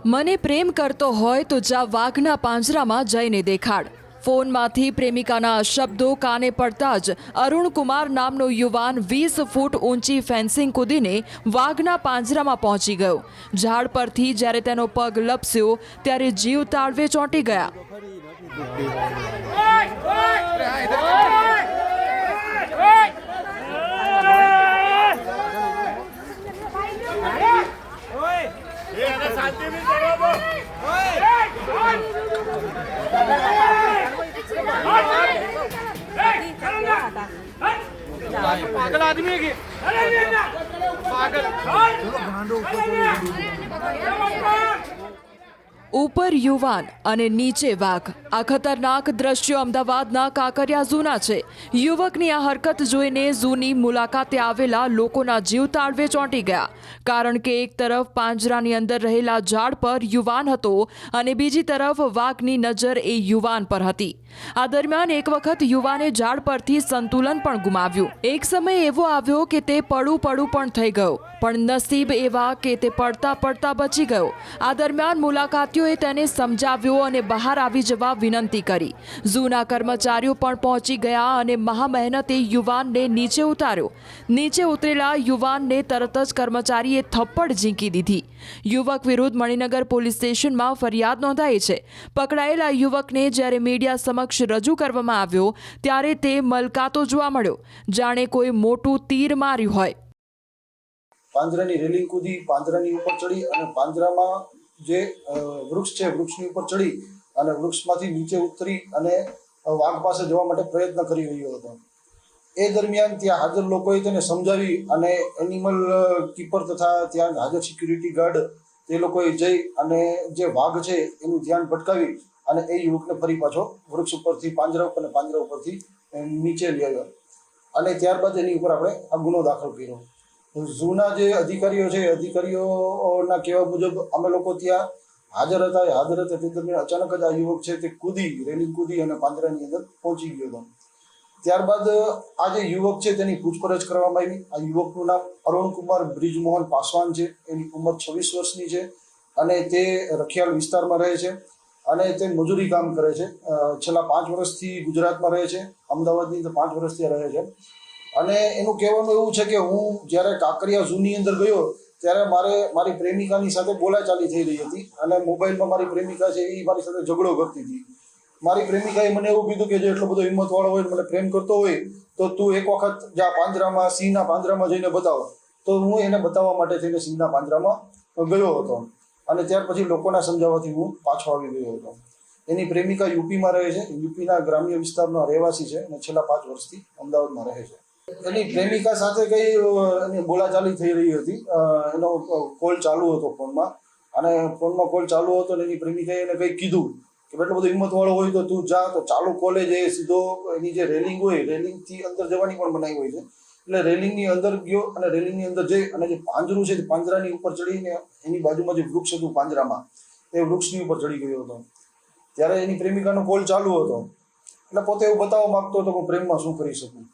મને પ્રેમ કરતો હોય તો જા વાઘના પાંજરામાં જઈને દેખાડ. ફોનમાંથી પ્રેમિકાના શબ્દો કાને પડતા જ અરુણકુમાર નામનો યુવાન 20 ફૂટ ઊંચી ફેન્સિંગ કૂદીને વાઘના પાંજરામાં પહોંચી ગયો. ઝાડ પરથી જ્યારે તેનો પગ લપસ્યો ત્યારે જીવ તાળવે ચોંટી ગયા. पागल आदमी है पागल ઉપર યુવાન અને નીચે વાઘ. આ ખતરનાક દ્રશ્યો અમદાવાદના કાંકરિયા ઝૂના છે. યુવકની આ હરકત જોઈને ઝૂની મુલાકાતે આવેલા લોકોના જીવ તાળવે ચોંટી ગયા. કારણ કે એક તરફ પાંજરાની અંદર રહેલા ઝાડ પર યુવાન હતો અને બીજી તરફ વાઘની નજર એ યુવાન પર હતી. આ દરમિયાન એક વખત યુવાને ઝાડ પરથી સંતુલન પણ ગુમાવ્યું. એક સમય એવો આવ્યો કે તે પડું પણ થઈ ગયો, પણ નસીબ એવા કે તે પડતા પડતા બચી ગયો. આ દરમિયાન મુલાકાતીઓએ તેને સમજાવ્યો અને બહાર આવી જવા વિનંતી કરી. ઝૂના કર્મચારીઓ પણ પહોંચી ગયા અને મહામહેનતે યુવાનને નીચે ઉતાર્યો. નીચે ઉતરેલા યુવાનને તરત જ કર્મચારીએ થપ્પડ ઝીંકી દીધી. યુવક વિરુદ્ધ મણિનગર પોલીસ સ્ટેશનમાં ફરિયાદ નોંધાઈ છે. પકડાયેલા યુવકને જ્યારે મીડિયા સમક્ષ રજૂ કરવામાં આવ્યો ત્યારે તે મલકાતો જોવા મળ્યો, જાણે કોઈ મોટું તીર માર્યું હોય. પાંજરાની રેલિંગ કૂદી પાંજરાની ઉપર ચડી અને પાંજરામાં જે વૃક્ષ છે વૃક્ષની ઉપર ચડી અને વૃક્ષમાંથી નીચે ઉતરી અને વાઘ પાસે જવા માટે પ્રયત્ન કરી રહ્યો હતો. એ દરમિયાન ત્યાં હાજર લોકોએ તેને સમજાવી અને એનિમલ કીપર તથા ત્યાં હાજર સિક્યુરિટી ગાર્ડ તે લોકોએ જઈ અને જે વાઘ છે એનું ધ્યાન ભટકાવી અને એ યુવકને ફરી પાછો વૃક્ષ ઉપરથી પાંજરા ઉપર અને પાંજરા ઉપરથી નીચે લઈ આવ્યો અને ત્યારબાદ એની ઉપર આપણે આ ગુનો દાખલ કર્યો. ઝૂના જે અધિકારીઓ છે અધિકારીઓના કહેવા મુજબ અમે લોકો ત્યાં હાજર હતા તે દરમિયાન અચાનક જ આ યુવક છે તે રેલિંગ કૂદી અને પાંજરાની અંદર પહોંચી ગયો હતો. ત્યારબાદ આ જે યુવક છે તેની પૂછપરછ કરવામાં આવી. આ યુવકનું નામ અરુણકુમાર બ્રિજમોહન પાસવાન છે. એની ઉંમર 26 વર્ષની છે અને તે રખિયાલ વિસ્તારમાં રહે છે અને તે મજૂરી કામ કરે છે. છેલ્લા 5 વર્ષથી ગુજરાતમાં રહે છે. અમદાવાદની તો 5 વર્ષથી રહે છે અને એનું કહેવાનું એવું છે કે હું જ્યારે કાંકરિયા ઝૂની અંદર ગયો ત્યારે મારી પ્રેમિકાની સાથે બોલાચાલી થઈ રહી હતી અને મોબાઈલમાં મારી પ્રેમિકા છે એ મારી સાથે ઝઘડો કરતી હતી. મારી પ્રેમિકાએ મને એવું કીધું કે જે એટલો બધો હિંમતવાળો હોય મને પ્રેમ કરતો હોય તો તું એક વખત જ્યાં પાંજરામાં સિંહના પાંજરામાં જઈને બતાવ. તો હું એને બતાવવા માટે થઈને સિંહના પાંજરામાં ગયો હતો અને ત્યાર પછી લોકોના સમજાવવાથી હું પાછો આવી ગયો હતો. એની પ્રેમિકા યુપીમાં રહે છે. યુપીના ગ્રામ્ય વિસ્તારનો રહેવાસી છે અને છેલ્લા 5 વર્ષથી અમદાવાદમાં રહે છે. એની પ્રેમિકા સાથે કઈ એની બોલાચાલી થઈ રહી હતી. એનો કોલ ચાલુ હતો ફોનમાં અને ફોનમાં કોલ ચાલુ હતો અને એની પ્રેમિકાએ એને કંઈ કીધું કે એટલો બધો હિંમતવાળો હોય તો તું જા. તો ચાલુ કોલેજ એ સીધો એની જે રેલિંગ હોય રેલિંગથી અંદર જવાની પણ મનાઈ હોય છે એટલે રેલિંગની અંદર ગયો અને રેલિંગની અંદર જઈ અને જે પાંજરું છે તે પાંજરાની ઉપર ચડીને એની બાજુમાં જે વૃક્ષ હતું પાંજરામાં એ વૃક્ષની ઉપર ચડી ગયો હતો. ત્યારે એની પ્રેમિકાનો કોલ ચાલુ હતો એટલે પોતે એવું બતાવવા માંગતો હતો કે હું પ્રેમમાં શું કરી શકું.